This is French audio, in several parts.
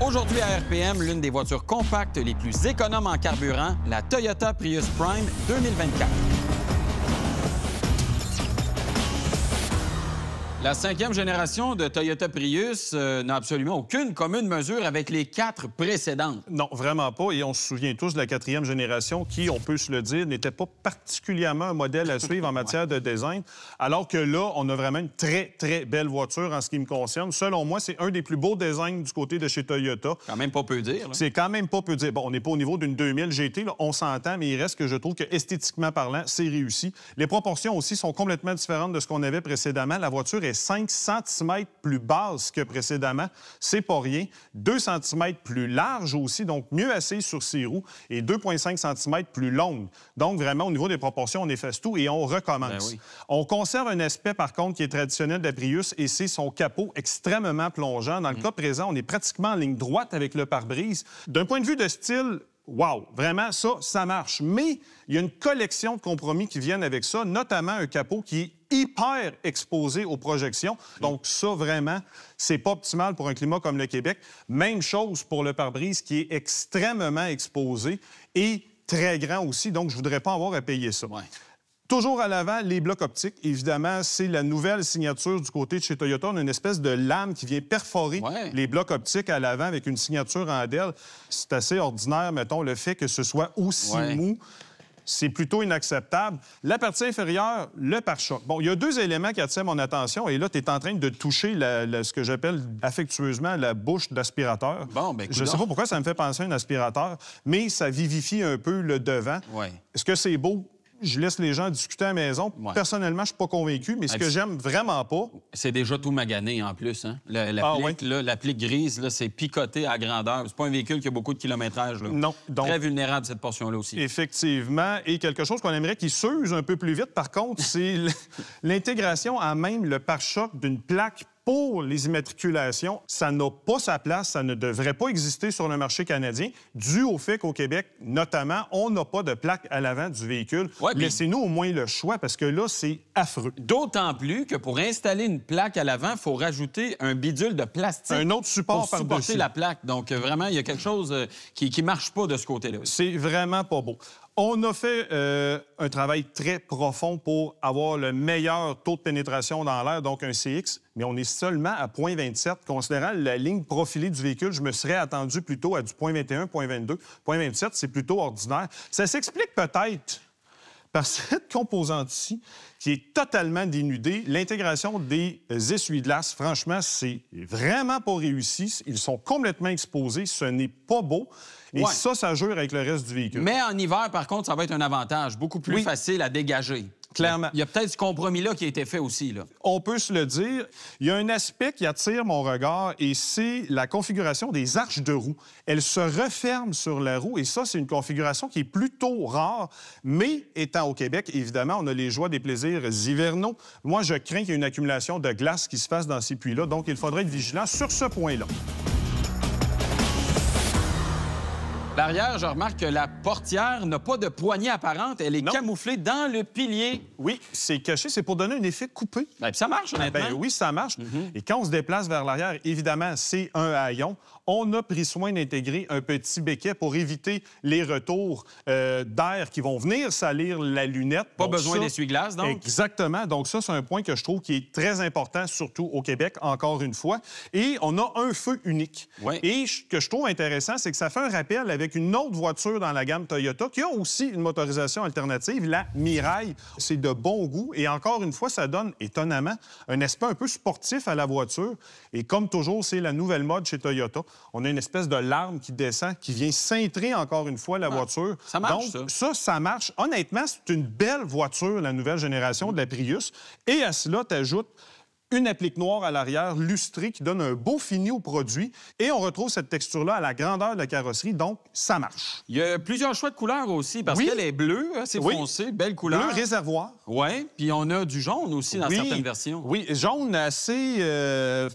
Aujourd'hui à RPM, l'une des voitures compactes les plus économes en carburant, la Toyota Prius Prime 2024. La 5e génération de Toyota Prius n'a absolument aucune commune mesure avec les 4 précédentes. Non, vraiment pas. Et on se souvient tous de la 4e génération qui, on peut se le dire, n'était pas particulièrement un modèle à suivre en matière de design. Alors que là, on a vraiment une très, très belle voiture en ce qui me concerne. Selon moi, c'est un des plus beaux designs du côté de chez Toyota. Quand même pas peu dire. C'est quand même pas peu dire. Bon, on n'est pas au niveau d'une 2000 GT, là, on s'entend, mais il reste que je trouve que esthétiquement parlant, c'est réussi. Les proportions aussi sont complètement différentes de ce qu'on avait précédemment. La voiture est 5 cm plus basse que précédemment. C'est pas rien. 2 cm plus large aussi, donc mieux assise sur ses roues, et 2,5 cm plus longue. Donc, vraiment, au niveau des proportions, on efface tout et on recommence. Ben oui. On conserve un aspect, par contre, qui est traditionnel de la Prius, et c'est son capot extrêmement plongeant. Dans le cas présent, on est pratiquement en ligne droite avec le pare-brise. D'un point de vue de style, wow! Vraiment, ça marche. Mais il y a une collection de compromis qui viennent avec ça, notamment un capot qui est hyper exposé aux projections. Donc ça, vraiment, c'est pas optimal pour un climat comme le Québec. Même chose pour le pare-brise qui est extrêmement exposé et très grand aussi. Donc, je voudrais pas avoir à payer ça. Ouais. Toujours à l'avant, les blocs optiques. Évidemment, c'est la nouvelle signature du côté de chez Toyota. On a une espèce de lame qui vient perforer les blocs optiques à l'avant avec une signature en DEL. C'est assez ordinaire, mettons, le fait que ce soit aussi mou. C'est plutôt inacceptable. La partie inférieure, le pare-choc. Bon, il y a 2 éléments qui attirent mon attention. Et là, tu es en train de toucher ce que j'appelle affectueusement la bouche d'aspirateur. Bon, ben, je ne sais pas pourquoi ça me fait penser à un aspirateur, mais ça vivifie un peu le devant. Ouais. Est-ce que c'est beau? Je laisse les gens discuter à la maison. Ouais. Personnellement, je ne suis pas convaincu, mais ce que j'aime vraiment pas... C'est déjà tout magané en plus. Hein? L'applique grise, là, c'est picoté à grandeur. C'est pas un véhicule qui a beaucoup de kilométrage. Là. Non. Donc, très vulnérable, cette portion-là aussi. Effectivement. Et quelque chose qu'on aimerait qu'il s'use un peu plus vite, par contre, c'est l'intégration à même le pare-choc d'une plaque pour les immatriculations. Ça n'a pas sa place, ça ne devrait pas exister sur le marché canadien, dû au fait qu'au Québec, notamment, on n'a pas de plaque à l'avant du véhicule. Ouais, laissez-nous au moins le choix, parce que là, c'est affreux. D'autant plus que pour installer une plaque à l'avant, il faut rajouter un bidule de plastique. Un autre support par-dessus. Pour supporter la plaque. Donc, vraiment, il y a quelque chose qui ne marche pas de ce côté-là. C'est vraiment pas beau. On a fait un travail très profond pour avoir le meilleur taux de pénétration dans l'air, donc un CX, mais on est seulement à 0,27. Considérant la ligne profilée du véhicule, je me serais attendu plutôt à du 0,21, 0,22. 0,27, c'est plutôt ordinaire. Ça s'explique peut-être par cette composante ici, qui est totalement dénudée. L'intégration des essuie-glaces, franchement, c'est vraiment pas réussi. Ils sont complètement exposés. Ce n'est pas beau. Et ça jure avec le reste du véhicule. Mais en hiver, par contre, ça va être un avantage. Beaucoup plus facile à dégager. Clairement. Il y a peut-être ce compromis-là qui a été fait aussi. Là. On peut se le dire. Il y a un aspect qui attire mon regard et c'est la configuration des arches de roue. Elles se referment sur la roue et ça, c'est une configuration qui est plutôt rare. Mais étant au Québec, évidemment, on a les joies des plaisirs hivernaux. Moi, je crains qu'il y ait une accumulation de glace qui se fasse dans ces puits-là. Donc, il faudrait être vigilant sur ce point-là. L'arrière, je remarque que la portière n'a pas de poignée apparente. Elle est camouflée dans le pilier. Oui, c'est caché. C'est pour donner un effet coupé. Bien, ça marche, honnêtement. Oui, ça marche. Et quand on se déplace vers l'arrière, évidemment, c'est un haillon. On a pris soin d'intégrer un petit béquet pour éviter les retours d'air qui vont venir salir la lunette. Pas besoin d'essuie-glace, donc? Exactement. Donc ça, c'est un point que je trouve qui est très important, surtout au Québec, encore une fois. Et on a un feu unique. Ouais. Et ce que je trouve intéressant, c'est que ça fait un rappel avec une autre voiture dans la gamme Toyota qui a aussi une motorisation alternative, la Mirai. C'est de bon goût. Et encore une fois, ça donne, étonnamment, un aspect un peu sportif à la voiture. Et comme toujours, c'est la nouvelle mode chez Toyota. On a une espèce de larme qui descend, qui vient cintrer encore une fois la voiture. Ça marche, donc, ça marche. Honnêtement, c'est une belle voiture, la nouvelle génération de la Prius. Et à cela, tu ajoutes une applique noire à l'arrière, lustrée, qui donne un beau fini au produit. Et on retrouve cette texture-là à la grandeur de la carrosserie, donc ça marche. Il y a plusieurs choix de couleurs aussi, parce qu'elle est bleue, assez foncée, belle couleur. Bleu réservoir. Oui, puis on a du jaune aussi dans certaines versions. Oui, jaune assez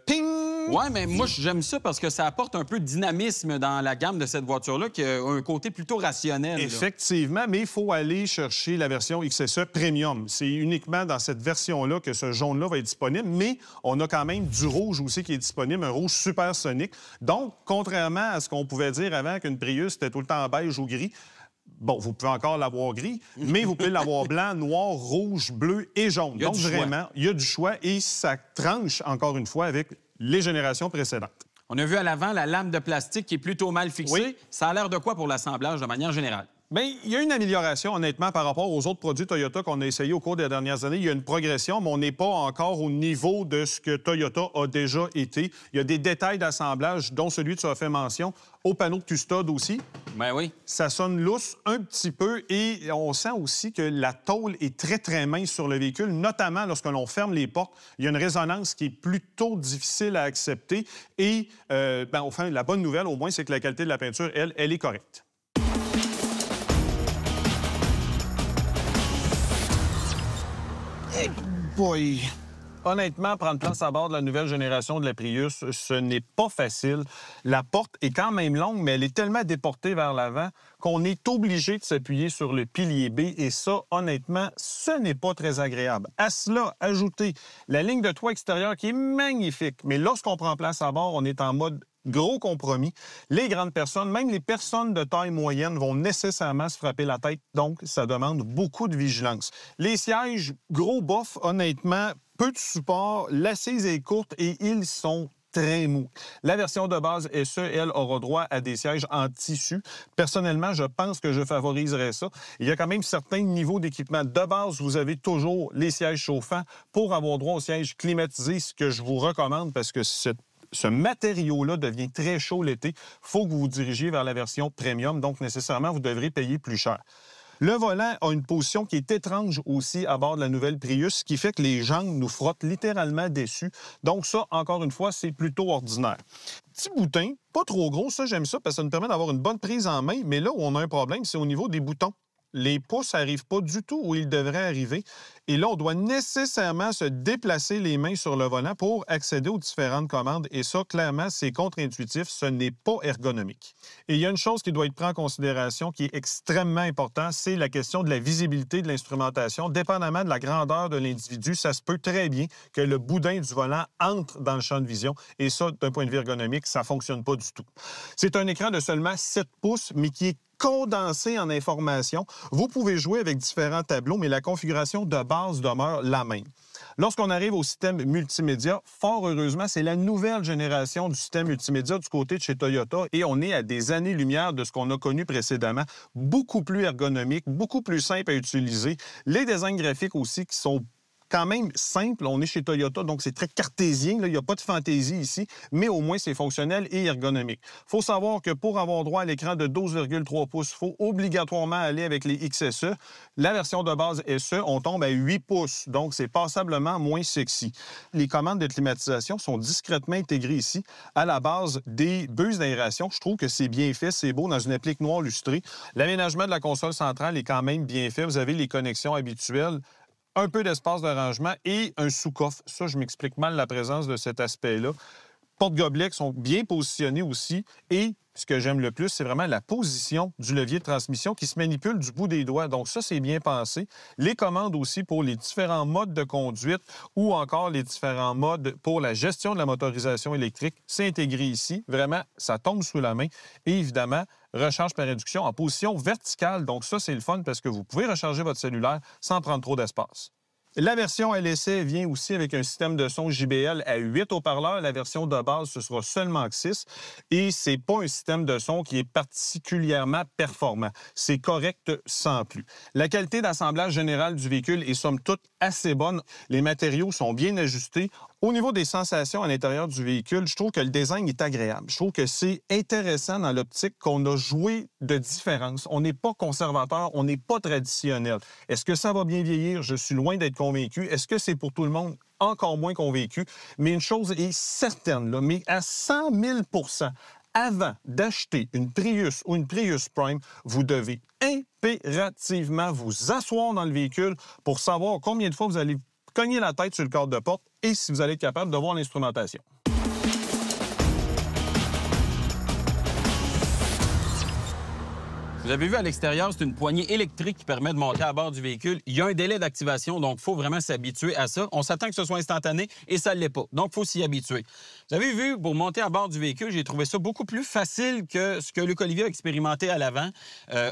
ping, Oui, mais moi, j'aime ça parce que ça apporte un peu de dynamisme dans la gamme de cette voiture-là, qui a un côté plutôt rationnel. Effectivement, mais il faut aller chercher la version XSE Premium. C'est uniquement dans cette version-là que ce jaune-là va être disponible, mais on a quand même du rouge aussi qui est disponible, un rouge supersonique. Donc, contrairement à ce qu'on pouvait dire avant qu'une Prius était tout le temps beige ou gris, bon, vous pouvez encore l'avoir gris, mais vous pouvez l'avoir blanc, noir, rouge, bleu et jaune. Donc, vraiment, il y a du choix et ça tranche, encore une fois, avec les générations précédentes. On a vu à l'avant la lame de plastique qui est plutôt mal fixée. Oui. Ça a l'air de quoi pour l'assemblage de manière générale? Bien, il y a une amélioration, honnêtement, par rapport aux autres produits Toyota qu'on a essayés au cours des dernières années. Il y a une progression, mais on n'est pas encore au niveau de ce que Toyota a déjà été. Il y a des détails d'assemblage, dont celui que tu as fait mention, au panneau de custode aussi. Ben oui. Ça sonne lousse un petit peu et on sent aussi que la tôle est très, très mince sur le véhicule, notamment lorsque l'on ferme les portes. Il y a une résonance qui est plutôt difficile à accepter. Et, enfin, la bonne nouvelle, au moins, c'est que la qualité de la peinture, elle est correcte. Hey boy! Honnêtement, prendre place à bord de la nouvelle génération de la Prius, ce n'est pas facile. La porte est quand même longue, mais elle est tellement déportée vers l'avant qu'on est obligé de s'appuyer sur le pilier B. Et ça, honnêtement, ce n'est pas très agréable. À cela, ajoutez la ligne de toit extérieur qui est magnifique. Mais lorsqu'on prend place à bord, on est en mode gros compromis. Les grandes personnes, même les personnes de taille moyenne, vont nécessairement se frapper la tête. Donc, ça demande beaucoup de vigilance. Les sièges, gros bof, honnêtement, peu de support, l'assise est courte et ils sont très mou. La version de base SE, elle, aura droit à des sièges en tissu. Personnellement, je pense que je favoriserais ça. Il y a quand même certains niveaux d'équipement. De base, vous avez toujours les sièges chauffants pour avoir droit aux sièges climatisés, ce que je vous recommande parce que ce matériau-là devient très chaud l'été. Il faut que vous vous dirigiez vers la version premium, donc nécessairement, vous devrez payer plus cher. Le volant a une position qui est étrange aussi à bord de la nouvelle Prius, ce qui fait que les jambes nous frottent littéralement dessus. Donc ça, encore une fois, c'est plutôt ordinaire. Petit boutin, pas trop gros, ça j'aime ça parce que ça nous permet d'avoir une bonne prise en main, mais là où on a un problème, c'est au niveau des boutons. Les pouces n'arrivent pas du tout où ils devraient arriver. Et là, on doit nécessairement se déplacer les mains sur le volant pour accéder aux différentes commandes. Et ça, clairement, c'est contre-intuitif. Ce n'est pas ergonomique. Et il y a une chose qui doit être prise en considération qui est extrêmement importante, c'est la question de la visibilité de l'instrumentation. Dépendamment de la grandeur de l'individu, ça se peut très bien que le boudin du volant entre dans le champ de vision. Et ça, d'un point de vue ergonomique, ça ne fonctionne pas du tout. C'est un écran de seulement 7 pouces, mais qui est condensé en information. Vous pouvez jouer avec différents tableaux, mais la configuration de base demeure la même. Lorsqu'on arrive au système multimédia, fort heureusement, c'est la nouvelle génération du système multimédia du côté de chez Toyota et on est à des années-lumière de ce qu'on a connu précédemment. Beaucoup plus ergonomique, beaucoup plus simple à utiliser. Les designs graphiques aussi qui sont quand même simple. On est chez Toyota, donc c'est très cartésien. Là, il n'y a pas de fantaisie ici, mais au moins, c'est fonctionnel et ergonomique. Il faut savoir que pour avoir droit à l'écran de 12,3 pouces, il faut obligatoirement aller avec les XSE. La version de base SE, on tombe à 8 pouces, donc c'est passablement moins sexy. Les commandes de climatisation sont discrètement intégrées ici à la base des buses d'aération. Je trouve que c'est bien fait, c'est beau dans une applique noire lustrée. L'aménagement de la console centrale est quand même bien fait. Vous avez les connexions habituelles, un peu d'espace de rangement et un sous-coffre. Ça, je m'explique mal la présence de cet aspect-là. Porte-gobelets qui sont bien positionnés aussi. Et ce que j'aime le plus, c'est vraiment la position du levier de transmission qui se manipule du bout des doigts. Donc ça, c'est bien pensé. Les commandes aussi pour les différents modes de conduite ou encore les différents modes pour la gestion de la motorisation électrique, c'est intégré ici. Vraiment, ça tombe sous la main. Et évidemment, recharge par induction en position verticale. Donc ça, c'est le fun parce que vous pouvez recharger votre cellulaire sans prendre trop d'espace. La version LSE vient aussi avec un système de son JBL à 8 haut-parleurs. La version de base, ce sera seulement 6. Et c'est pas un système de son qui est particulièrement performant. C'est correct sans plus. La qualité d'assemblage général du véhicule est somme toute assez bonne. Les matériaux sont bien ajustés. Au niveau des sensations à l'intérieur du véhicule, je trouve que le design est agréable. Je trouve que c'est intéressant dans l'optique qu'on a joué de différence. On n'est pas conservateur, on n'est pas traditionnel. Est-ce que ça va bien vieillir? Je suis loin d'être convaincu. Est-ce que c'est pour tout le monde? Encore moins convaincu. Mais une chose est certaine, là, mais à 100 000 %, avant d'acheter une Prius ou une Prius Prime, vous devez impérativement vous asseoir dans le véhicule pour savoir combien de fois vous allez cogner la tête sur le cadre de porte et si vous allez être capable de voir l'instrumentation. Vous avez vu à l'extérieur, c'est une poignée électrique qui permet de monter à bord du véhicule. Il y a un délai d'activation, donc il faut vraiment s'habituer à ça. On s'attend que ce soit instantané et ça ne l'est pas. Donc, il faut s'y habituer. Vous avez vu, pour monter à bord du véhicule, j'ai trouvé ça beaucoup plus facile que ce que Luc Olivier a expérimenté à l'avant.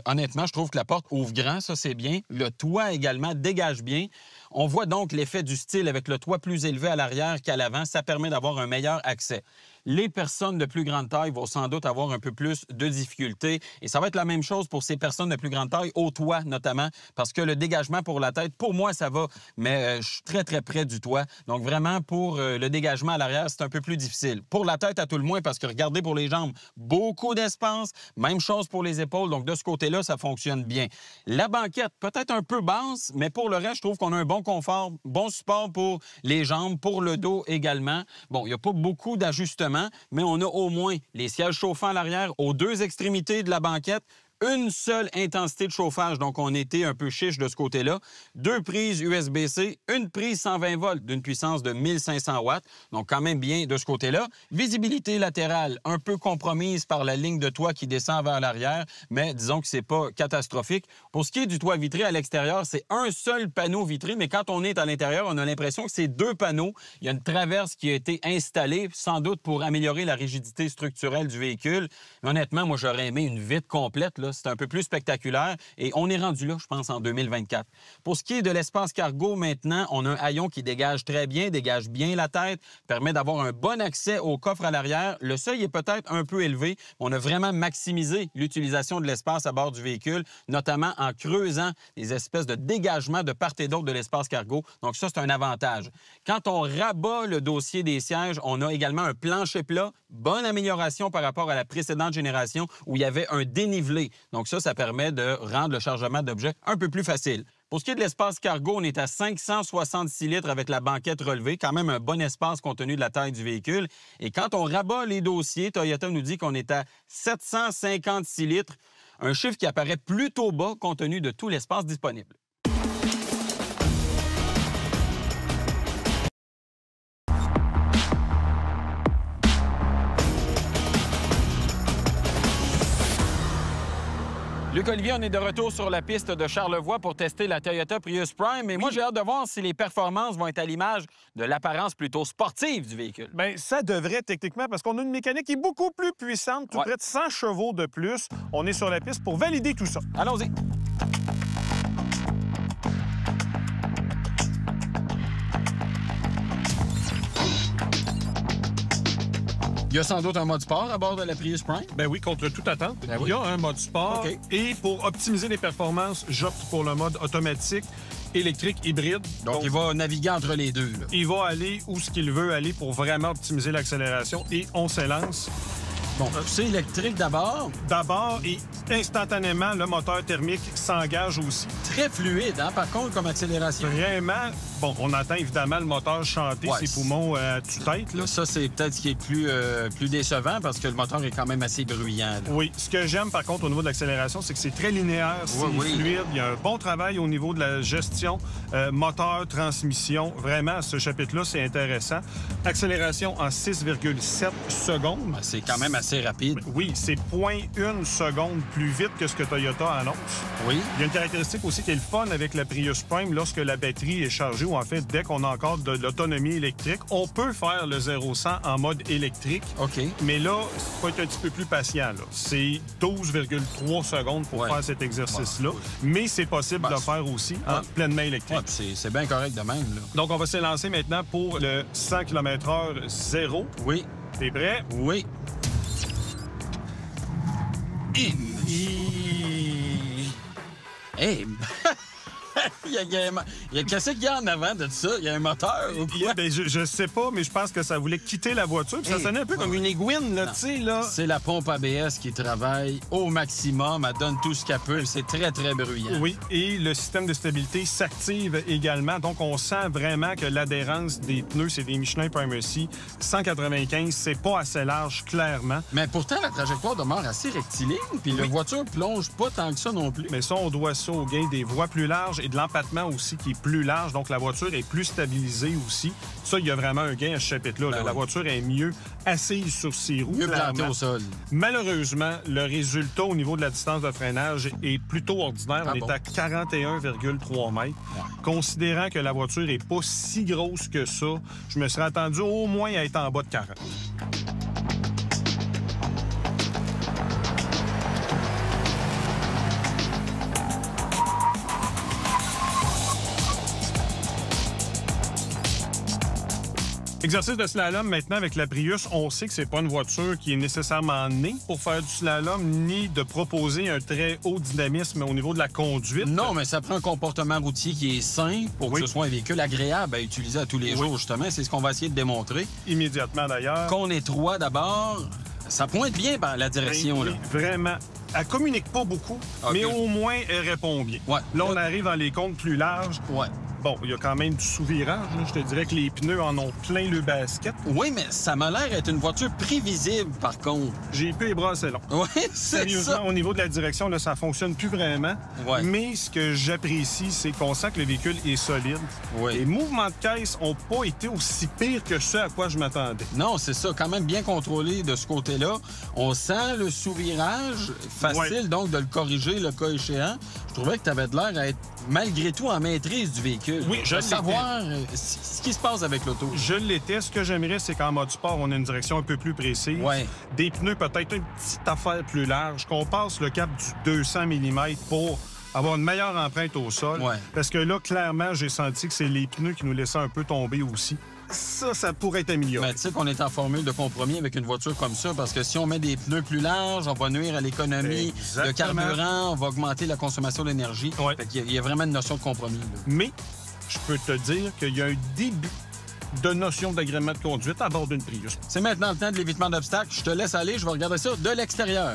Honnêtement, je trouve que la porte ouvre grand, ça c'est bien. Le toit également dégage bien. On voit donc l'effet du style avec le toit plus élevé à l'arrière qu'à l'avant. Ça permet d'avoir un meilleur accès. Les personnes de plus grande taille vont sans doute avoir un peu plus de difficultés. Et ça va être la même chose pour ces personnes de plus grande taille, au toit notamment, parce que le dégagement pour la tête, pour moi, ça va, mais je suis très, très près du toit. Donc vraiment, pour le dégagement à l'arrière, c'est un peu plus difficile. Pour la tête, à tout le moins, parce que regardez pour les jambes, beaucoup d'espace. Même chose pour les épaules. Donc de ce côté-là, ça fonctionne bien. La banquette, peut-être un peu basse, mais pour le reste, je trouve qu'on a un bon confort, bon support pour les jambes, pour le dos également. Bon, il n'y a pas beaucoup d'ajustements, mais on a au moins les sièges chauffants à l'arrière aux deux extrémités de la banquette, une seule intensité de chauffage, donc on était un peu chiche de ce côté-là. 2 prises USB-C, une prise 120 volts d'une puissance de 1500 watts, donc quand même bien de ce côté-là. Visibilité latérale un peu compromise par la ligne de toit qui descend vers l'arrière, mais disons que c'est pas catastrophique. Pour ce qui est du toit vitré à l'extérieur, c'est un seul panneau vitré, mais quand on est à l'intérieur, on a l'impression que c'est 2 panneaux. Il y a une traverse qui a été installée, sans doute pour améliorer la rigidité structurelle du véhicule. Mais honnêtement, moi, j'aurais aimé une vitre complète, là. C'est un peu plus spectaculaire et on est rendu là, je pense, en 2024. Pour ce qui est de l'espace cargo, maintenant, on a un haillon qui dégage très bien, dégage bien la tête, permet d'avoir un bon accès au coffre à l'arrière. Le seuil est peut-être un peu élevé. On a vraiment maximisé l'utilisation de l'espace à bord du véhicule, notamment en creusant des espèces de dégagements de part et d'autre de l'espace cargo. Donc ça, c'est un avantage. Quand on rabat le dossier des sièges, on a également un plancher plat. Bonne amélioration par rapport à la précédente génération où il y avait un dénivelé. Donc ça permet de rendre le chargement d'objets un peu plus facile. Pour ce qui est de l'espace cargo, on est à 566 litres avec la banquette relevée, quand même un bon espace compte tenu de la taille du véhicule. Et quand on rabat les dossiers, Toyota nous dit qu'on est à 756 litres, un chiffre qui apparaît plutôt bas compte tenu de tout l'espace disponible. Luc Olivier, on est de retour sur la piste de Charlevoix pour tester la Toyota Prius Prime. Et moi, j'ai hâte de voir si les performances vont être à l'image de l'apparence plutôt sportive du véhicule. Bien, ça devrait techniquement, parce qu'on a une mécanique qui est beaucoup plus puissante, tout près de 100 chevaux de plus. On est sur la piste pour valider tout ça. Allons-y. Il y a sans doute un mode sport à bord de la Prius Prime? Ben oui, contre toute attente. Il y a un mode sport. Okay. Et pour optimiser les performances, j'opte pour le mode automatique, électrique, hybride. Donc il va naviguer entre les deux. Là. Il va aller où ce qu'il veut aller pour vraiment optimiser l'accélération. Et on s'élance. Bon, c'est électrique d'abord. D'abord, et instantanément, le moteur thermique s'engage aussi. Très fluide, hein, par contre, comme accélération. Vraiment. Bon, on entend évidemment le moteur chanter ses poumons à tue-tête. Là. Ça, c'est peut-être ce qui est plus décevant parce que le moteur est quand même assez bruyant. Là. Oui. Ce que j'aime, par contre, au niveau de l'accélération, c'est que c'est très linéaire, c'est fluide. Il y a un bon travail au niveau de la gestion, moteur, transmission. Vraiment, ce chapitre-là, c'est intéressant. Accélération en 6,7 secondes. Ben, c'est quand même assez rapide. Oui, c'est 0,1 seconde plus vite que ce que Toyota annonce. Oui. Il y a une caractéristique aussi qui est le fun avec la Prius Prime lorsque la batterie est chargée ou en fait, dès qu'on a encore de l'autonomie électrique, on peut faire le 0-100 en mode électrique. OK. Mais là, il faut être un petit peu plus patient. C'est 12,3 secondes pour faire cet exercice-là. Mais c'est possible de le faire aussi en pleinement électrique. C'est bien correct de même. Là. Donc, on va s'élancer maintenant pour le 100 km/h 0. Oui. T'es prêt? Oui. Hey! Qu'est-ce qu'il y a en avant de ça? Il y a un moteur ou quoi? Ben, je sais pas, mais je pense que ça voulait quitter la voiture. Puis ça sonnait un peu comme une aiguine, là, tu sais, là. C'est la pompe ABS qui travaille au maximum. Elle donne tout ce qu'elle peut. C'est très, très bruyant. Oui, et le système de stabilité s'active également. Donc, on sent vraiment que l'adhérence des pneus, c'est des Michelin Primacy 195. C'est pas assez large, clairement. Mais pourtant, la trajectoire demeure assez rectiligne. Puis la voiture plonge pas tant que ça non plus. Mais ça, on doit ça au gain des voies plus larges et de l'empattement aussi qui est plus large, donc la voiture est plus stabilisée aussi. Ça, il y a vraiment un gain à ce chapitre-là. Ben La oui. voiture est mieux assise sur ses roues. Mieux planté clairement. au sol. Malheureusement, le résultat au niveau de la distance de freinage est plutôt ordinaire. Ah On bon? est à 41,3 mètres. Ouais. Considérant que la voiture n'est pas si grosse que ça, je me serais attendu au moins à être en bas de 40. Exercice de slalom maintenant avec la Prius. On sait que c'est pas une voiture qui est nécessairement née pour faire du slalom ni de proposer un très haut dynamisme au niveau de la conduite. Non, mais ça prend un comportement routier qui est sain pour Oui. que ce soit un véhicule agréable à utiliser à tous les jours, justement. C'est ce qu'on va essayer de démontrer. Immédiatement d'ailleurs. Qu'on est trois d'abord, ça pointe bien par la direction. Oui, Là. vraiment. Elle communique pas beaucoup, OK. mais au moins elle répond bien. Ouais. Là, on arrive dans les comptes plus larges. Ouais. Bon, il y a quand même du sous-virage. Là. Je te dirais que les pneus en ont plein le basket. Oui, mais ça m'a l'air d'être une voiture prévisible, par contre. J'ai plus les bras assez longs. Oui, c'est Sérieusement, ça. au niveau de la direction, là, ça fonctionne plus vraiment. Ouais. Mais ce que j'apprécie, c'est qu'on sent que le véhicule est solide. Oui. Les mouvements de caisse n'ont pas été aussi pires que ce à quoi je m'attendais. Non, c'est ça, quand même bien contrôlé de ce côté-là. On sent le sous-virage, facile Ouais. donc de le corriger le cas échéant. Je trouvais que tu avais de l'air à être malgré tout en maîtrise du véhicule. Oui, je de l'étais. savoir ce qui se passe avec l'auto. Je l'étais. Ce que j'aimerais, c'est qu'en mode sport, on ait une direction un peu plus précise. Ouais. Des pneus peut-être une petite affaire plus large, qu'on passe le cap du 200 mm pour avoir une meilleure empreinte au sol. Ouais. Parce que là, clairement, j'ai senti que c'est les pneus qui nous laissaient un peu tomber aussi. Ça pourrait être amélioré. Mais tu sais qu'on est en formule de compromis avec une voiture comme ça, parce que si on met des pneus plus larges, on va nuire à l'économie de Exactement. carburant, on va augmenter la consommation d'énergie. Ouais. Fait qu'il y a vraiment une notion de compromis. Là. Mais je peux te dire qu'il y a un début de notion d'agrément de conduite à bord d'une Prius. C'est maintenant le temps de l'évitement d'obstacles. Je te laisse aller, je vais regarder ça de l'extérieur.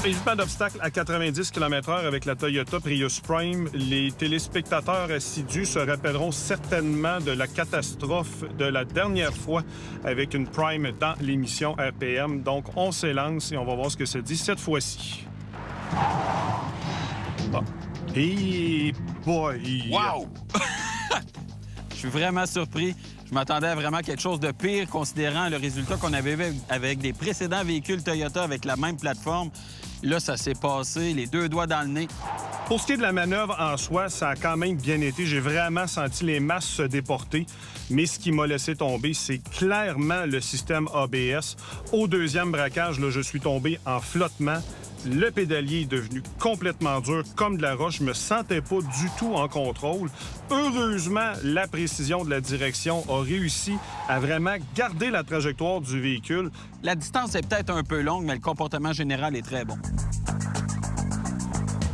Évitement d'obstacles à 90 km/h avec la Toyota Prius Prime. Les téléspectateurs assidus se rappelleront certainement de la catastrophe de la dernière fois avec une Prime dans l'émission RPM. Donc, on s'élance et on va voir ce que ça dit cette fois-ci. Bon. Et boy! Wow! Je suis vraiment surpris. Je m'attendais à vraiment quelque chose de pire, considérant le résultat qu'on avait eu avec des précédents véhicules Toyota avec la même plateforme. Là, ça s'est passé, les deux doigts dans le nez. Pour ce qui est de la manœuvre en soi, ça a quand même bien été. J'ai vraiment senti les masses se déporter. Mais ce qui m'a laissé tomber, c'est clairement le système ABS. Au deuxième braquage, là, je suis tombé en flottement. Le pédalier est devenu complètement dur, comme de la roche. Je me sentais pas du tout en contrôle. Heureusement, la précision de la direction a réussi à vraiment garder la trajectoire du véhicule. La distance est peut-être un peu longue, mais le comportement général est très bon.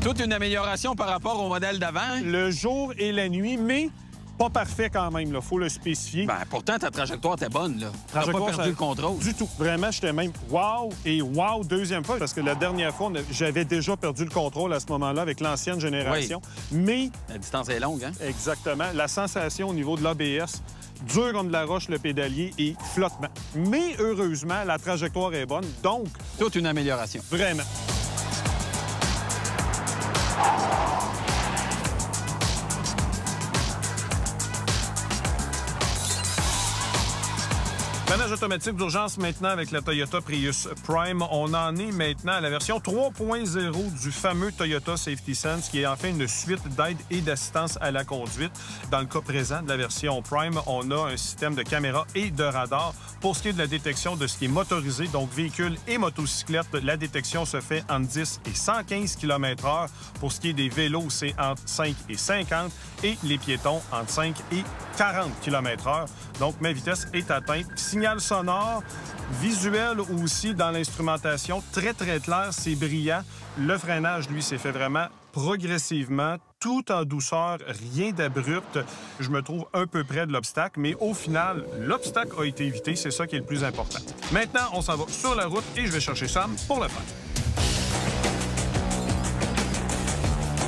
Toute une amélioration par rapport au modèle d'avant. Le jour et la nuit, mais pas parfait quand même, il faut le spécifier. Ben, pourtant, ta trajectoire était bonne, là. T'as pas Trajectoire, perdu ça- le contrôle. Du tout. Vraiment, j'étais même wow et wow deuxième fois, parce que la dernière fois, j'avais déjà perdu le contrôle à ce moment-là avec l'ancienne génération. Mais, La distance est longue, hein? exactement, la sensation au niveau de l'ABS, dur comme de la roche, le pédalier et flottement. Mais heureusement, la trajectoire est bonne, donc Toute une amélioration. vraiment. Manège automatique d'urgence maintenant avec la Toyota Prius Prime. On en est maintenant à la version 3.0 du fameux Toyota Safety Sense, qui est en fait une suite d'aide et d'assistance à la conduite. Dans le cas présent de la version Prime, on a un système de caméra et de radar. Pour ce qui est de la détection de ce qui est motorisé, donc véhicule et motocyclette, la détection se fait entre 10 et 115 km/h. Pour ce qui est des vélos, c'est entre 5 et 50 et les piétons entre 5 et 40 km/h. Donc, ma vitesse est atteinte. Signal sonore, visuel aussi dans l'instrumentation, très, très clair, c'est brillant. Le freinage, lui, s'est fait vraiment progressivement, tout en douceur, rien d'abrupt. Je me trouve un peu près de l'obstacle, mais au final, l'obstacle a été évité, c'est ça qui est le plus important. Maintenant, on s'en va sur la route et je vais chercher Sam pour le faire.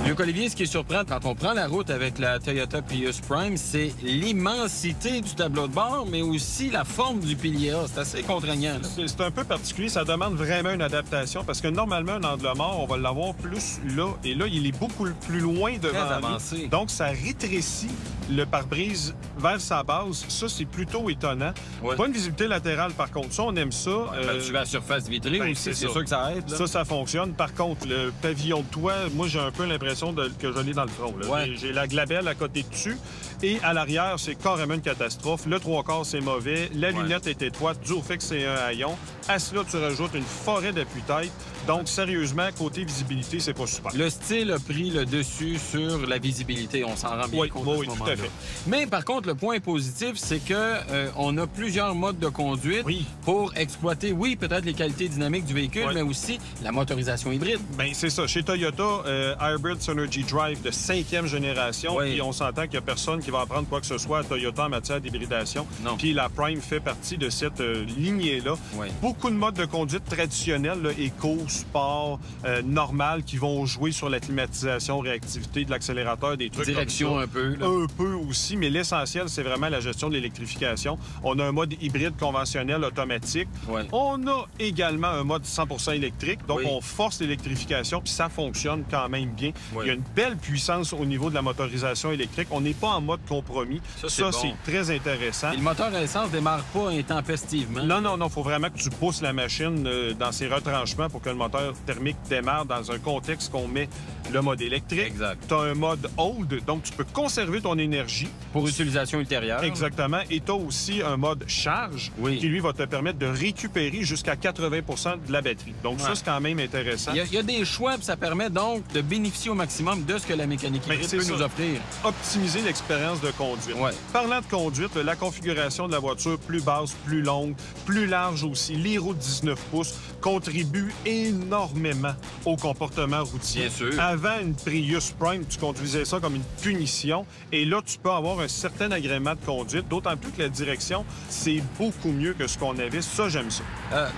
Luc Olivier, ce qui est surprenant quand on prend la route avec la Toyota Prius Prime, c'est l'immensité du tableau de bord, mais aussi la forme du pilier A. C'est assez contraignant. C'est un peu particulier. Ça demande vraiment une adaptation parce que normalement, un angle mort, on va l'avoir plus là. Et là, il est beaucoup plus loin devant Très nous. avancé. Donc, ça rétrécit le pare-brise vers sa base. Ça, c'est plutôt étonnant. Ouais. Pas une visibilité latérale, par contre. Ça, on aime ça. Tu vas à surface vitrée ben, aussi, c'est c'est ça. sûr que ça aide. Là. Ça fonctionne. Par contre, le pavillon de toit, moi, j'ai un peu l'impression que je l'ai dans le front. Là. Ouais. J'ai la glabelle à côté dessus. Et à l'arrière, c'est carrément une catastrophe. Le 3/4, c'est mauvais. La lunette est étroite, dû au fait que c'est un haillon. À cela, tu rajoutes une forêt d'appui-tête. Donc, sérieusement, côté visibilité, c'est pas super. Le style a pris le dessus sur la visibilité. On s'en rend bien compte à ce oui, tout moment-là. à fait. Mais par contre, le point positif, c'est que on a plusieurs modes de conduite pour exploiter, oui, peut-être les qualités dynamiques du véhicule, mais aussi la motorisation hybride. Bien, c'est ça. Chez Toyota, Hybrid Synergy Drive de 5e génération, Oui. puis on s'entend qu'il n'y a personne qui va apprendre quoi que ce soit à Toyota en matière d'hybridation. Non. Puis la Prime fait partie de cette lignée-là. Oui. Beaucoup de modes de conduite traditionnels, là, éco, sport, normal, qui vont jouer sur la climatisation, réactivité de l'accélérateur, des trucs Direction comme ça. un peu. Là. Un peu aussi, mais l'essentiel, c'est vraiment la gestion de l'électrification. On a un mode hybride conventionnel automatique. Ouais. On a également un mode 100% électrique. Donc, Oui. on force l'électrification, puis ça fonctionne quand même bien. Oui. Il y a une belle puissance au niveau de la motorisation électrique. On n'est pas en mode compromis. Ça, c'est bon. c'est très intéressant. Et le moteur à essence démarre pas intempestivement. Non. Il faut vraiment que tu pousses la machine dans ses retranchements pour que le moteur thermique démarre dans un contexte qu'on met le mode électrique. Exact. Tu as un mode hold, donc tu peux conserver ton énergie. Pour utilisation ultérieure. Exactement. Et tu as aussi un mode charge qui, lui, va te permettre de récupérer jusqu'à 80 de la batterie. Donc, ça, c'est quand même intéressant. Il y a des choix, puis ça permet donc de bénéficier au maximum de ce que la mécanique hybride peut nous offrir. Optimiser l'expérience de conduite. Ouais. Parlant de conduite, la configuration de la voiture plus basse, plus longue, plus large aussi, les roues de 19 pouces contribuent énormément au comportement routier. Bien sûr. Avant une Prius Prime, tu conduisais ça comme une punition. Et là, tu peux avoir un certain agrément de conduite, d'autant plus que la direction, c'est beaucoup mieux que ce qu'on avait. Ça, j'aime ça.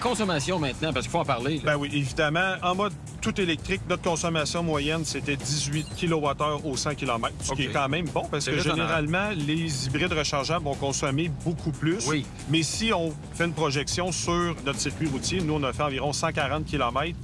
Consommation maintenant, parce qu'il faut en parler. Là. Ben oui, évidemment. En mode tout électrique, notre consommation moyenne, c'était 18 kWh au 100 km, ce qui est quand même bon, parce que généralement, les hybrides rechargeables vont consommer beaucoup plus. Oui. Mais si on fait une projection sur notre circuit routier, nous, on a fait environ 140 km.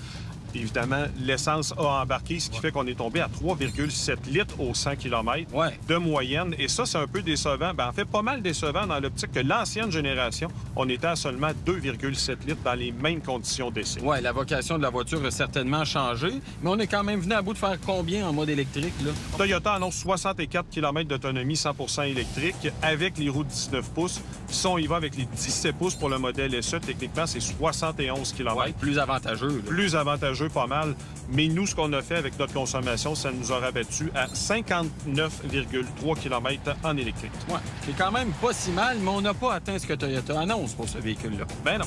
Évidemment, l'essence a embarqué, ce qui fait qu'on est tombé à 3,7 litres au 100 km de moyenne. Et ça, c'est un peu décevant. En fait, pas mal décevant dans l'optique que l'ancienne génération, on était à seulement 2,7 litres dans les mêmes conditions d'essai. Oui, la vocation de la voiture a certainement changé, mais on est quand même venu à bout de faire combien en mode électrique? Là? Toyota annonce 64 km d'autonomie 100% électrique avec les roues de 19 pouces. Si on y va avec les 17 pouces pour le modèle SE, techniquement, c'est 71 km. Ouais, plus avantageux. Là. Plus avantageux, pas mal. Mais nous, ce qu'on a fait avec notre consommation, ça nous aura battu à 59,3 km en électrique. Ouais, c'est quand même pas si mal, mais on n'a pas atteint ce que Toyota annonce pour ce véhicule-là. Ben non.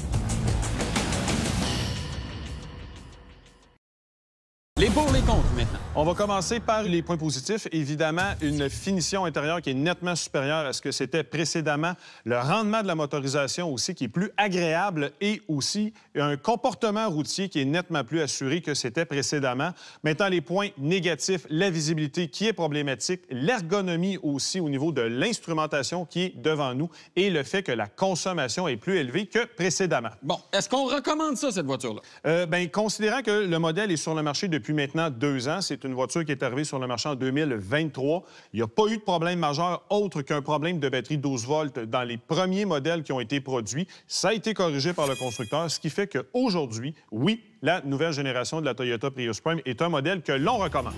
Les pour, les contre, maintenant. On va commencer par les points positifs. Évidemment, une finition intérieure qui est nettement supérieure à ce que c'était précédemment. Le rendement de la motorisation aussi qui est plus agréable et aussi un comportement routier qui est nettement plus assuré que c'était précédemment. Maintenant, les points négatifs, la visibilité qui est problématique, l'ergonomie aussi au niveau de l'instrumentation qui est devant nous et le fait que la consommation est plus élevée que précédemment. Bon, est-ce qu'on recommande ça, cette voiture-là? Considérant que le modèle est sur le marché depuis maintenant 2 ans, c'est une voiture qui est arrivée sur le marché en 2023. Il n'y a pas eu de problème majeur autre qu'un problème de batterie 12 volts dans les premiers modèles qui ont été produits. Ça a été corrigé par le constructeur, ce qui fait qu'aujourd'hui, oui, la nouvelle génération de la Toyota Prius Prime est un modèle que l'on recommande.